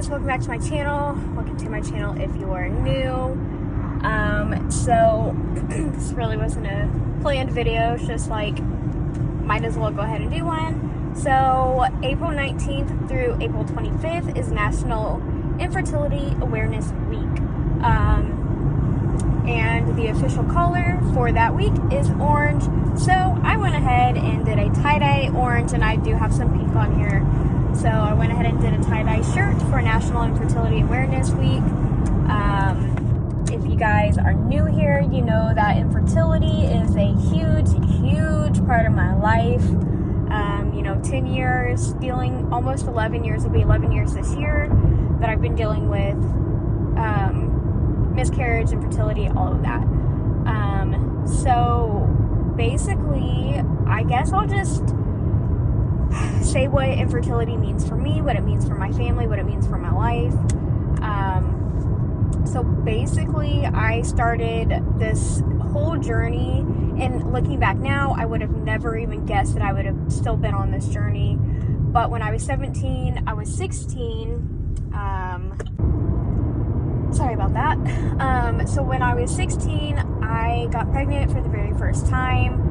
guys, welcome back to my channel. Welcome to my channel if you are new. So this really wasn't a planned video, it's just like might as well go ahead and do one. So April 19th through April 25th is National Infertility Awareness Week. And the official color for that week is orange. So I went ahead and did a tie-dye orange, and I do have some pink on here. So I went ahead and did a tie-dye shirt for National Infertility Awareness Week. If you guys are new here, you know that infertility is a huge part of my life. 10 years dealing, almost 11 years, it'll be 11 years this year that I've been dealing with miscarriage, infertility, all of that. So basically, I guess I'll just say what infertility means for me, what it means for my family, what it means for my life. So basically, I started this whole journey, and looking back now, I would have never even guessed that I would have still been on this journey. But when I was 17, I was 16. Sorry about that. So when I was 16, I got pregnant for the very first time.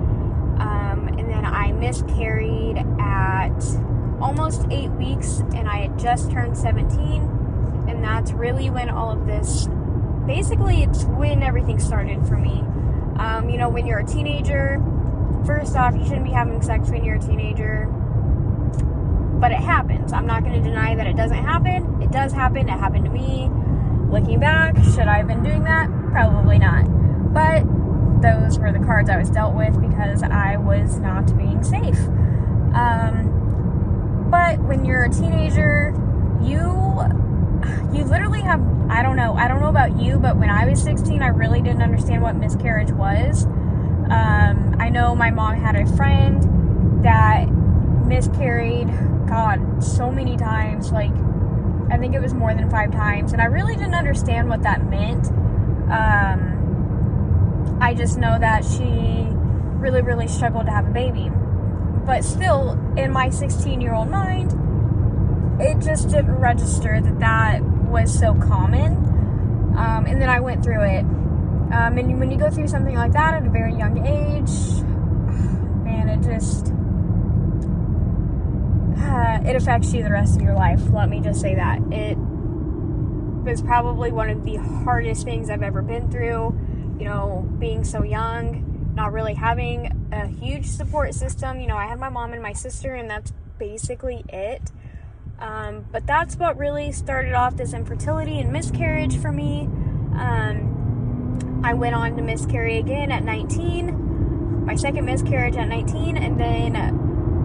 And then I miscarried at almost 8 weeks, and I had just turned 17. And that's really when all of this, basically it's when everything started for me. When you're a teenager, first off, you shouldn't be having sex when you're a teenager. But it happens. I'm not going to deny that it doesn't happen. It does happen. It happened to me. Looking back, should I have been doing that? Probably not. But those were the cards I was dealt with because I was not being safe. But when you're a teenager, you literally have, I don't know about you, but when I was 16, I really didn't understand what miscarriage was. I know my mom had a friend that miscarried, God, so many times, like, I think it was more than 5 times, and I really didn't understand what that meant. I just know that she really struggled to have a baby. But still, in my 16-year-old mind, it just didn't register that was so common. And then I went through it. And when you go through something like that at a very young age, man, it affects you the rest of your life. Let me just say that. It was probably one of the hardest things I've ever been through. Being so young, not really having a huge support system. I had my mom and my sister, and that's basically it. But that's what really started off this infertility and miscarriage for me. I went on to miscarry again at 19, my second miscarriage at 19, and then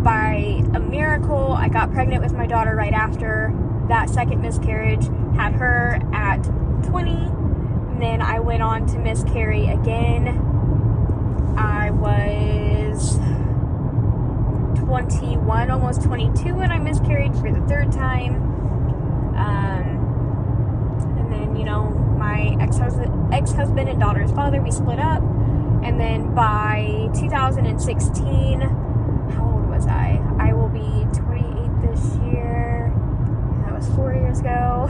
by a miracle, I got pregnant with my daughter right after that second miscarriage, had her at 20, and then I went on to miscarry again. I was 21, almost 22 when I miscarried for the third time. And then, my ex-husband and daughter's father, we split up. And then by 2016, how old was I? I will be 28 this year. That was 4 years ago.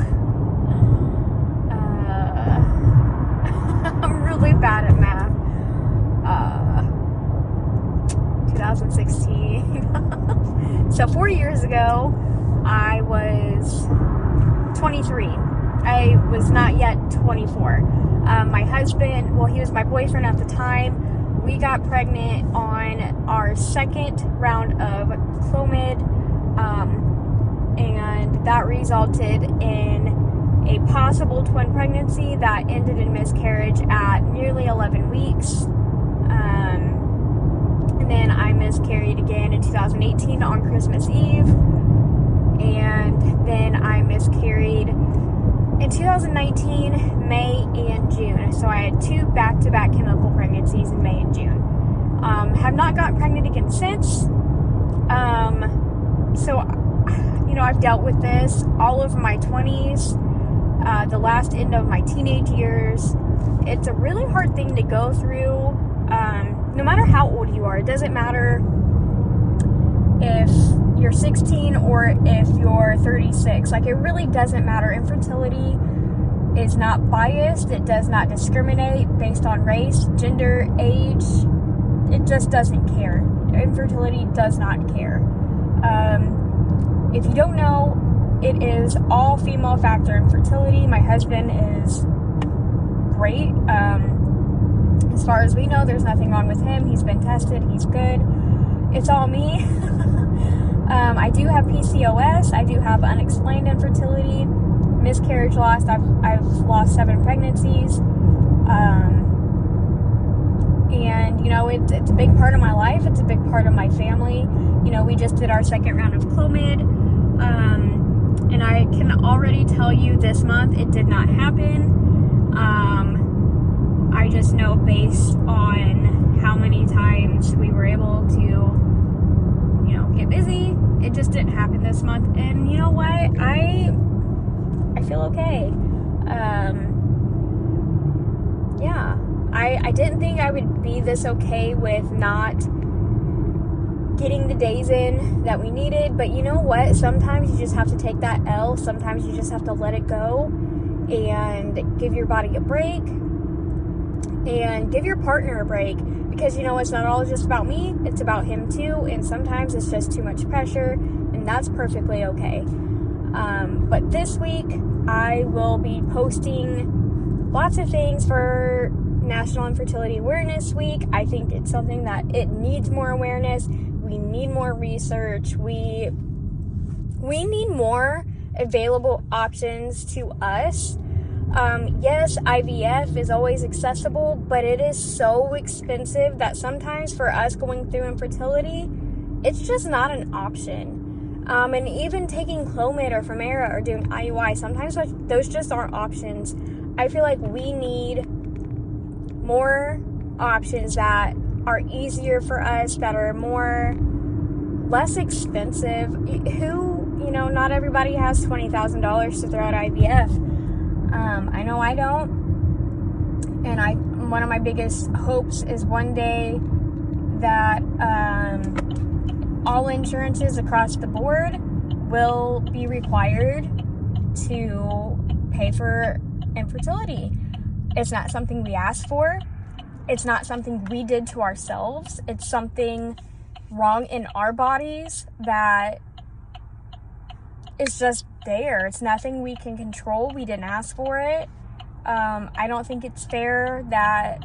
I'm really bad at math. 2016. So 4 years ago, I was 23. I was not yet 24. My husband, he was my boyfriend at the time. We got pregnant on our second round of Clomid, and that resulted in a possible twin pregnancy that ended in miscarriage at nearly 11 weeks. And then I miscarried again in 2018 on Christmas Eve. And then I miscarried in 2019, May and June. So I had 2 back-to-back chemical pregnancies in May and June. Have not gotten pregnant again since. So, I've dealt with this all of my 20s, the last end of my teenage years. It's a really hard thing to go through. No matter how old you are, it doesn't matter if you're 16 or if you're 36. Like, it really doesn't matter. Infertility is not biased. It does not discriminate based on race, gender, age. It just doesn't care. Infertility does not care. If you don't know, it is all female factor infertility. My husband is great. As far as we know, there's nothing wrong with him. He's been tested. He's good. It's all me. I do have PCOS. I do have unexplained infertility, miscarriage loss. I've lost 7 pregnancies. And, you know, it's a big part of my life. It's a big part of my family. You know, we just did our 2nd round of Clomid. And I can already tell you this month it did not happen. I just know based on how many times we were able to, you know, get busy, it just didn't happen this month. And you know what? I feel okay. Yeah. I didn't think I would be this okay with not getting the days in that we needed, but you know what? Sometimes you just have to take that L. Sometimes you just have to let it go and give your body a break and give your partner a break, because you know it's not all just about me, it's about him too, and sometimes it's just too much pressure, and that's perfectly okay. But this week I will be posting lots of things for National Infertility Awareness Week. I think it's something that it needs more awareness. We need more research. We need more available options to us. Yes, IVF is always accessible, but it is so expensive that sometimes for us going through infertility, it's just not an option. And even taking Clomid or Femera or doing IUI, sometimes those just aren't options. I feel like we need more options that are easier for us, that are less expensive. You know, not everybody has $20,000 to throw at IVF. I know I don't. And one of my biggest hopes is one day that all insurances across the board will be required to pay for infertility. It's not something we asked for. It's not something we did to ourselves. It's something wrong in our bodies that is just there. It's nothing we can control. We didn't ask for it. I don't think it's fair that,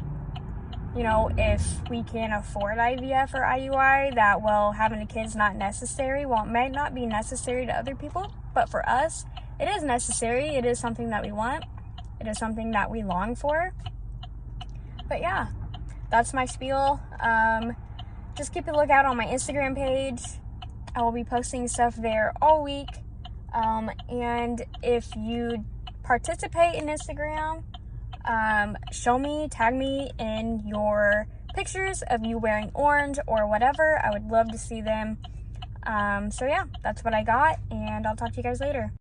you know, if we can't afford IVF or IUI, that, well, having a kid's not necessary. Well, it might not be necessary to other people, but for us, it is necessary. It is something that we want. It is something that we long for. But yeah, that's my spiel. Just keep a lookout on my Instagram page. I will be posting stuff there all week. And if you participate in Instagram, show me, tag me in your pictures of you wearing orange or whatever. I would love to see them. So yeah, that's what I got, and I'll talk to you guys later.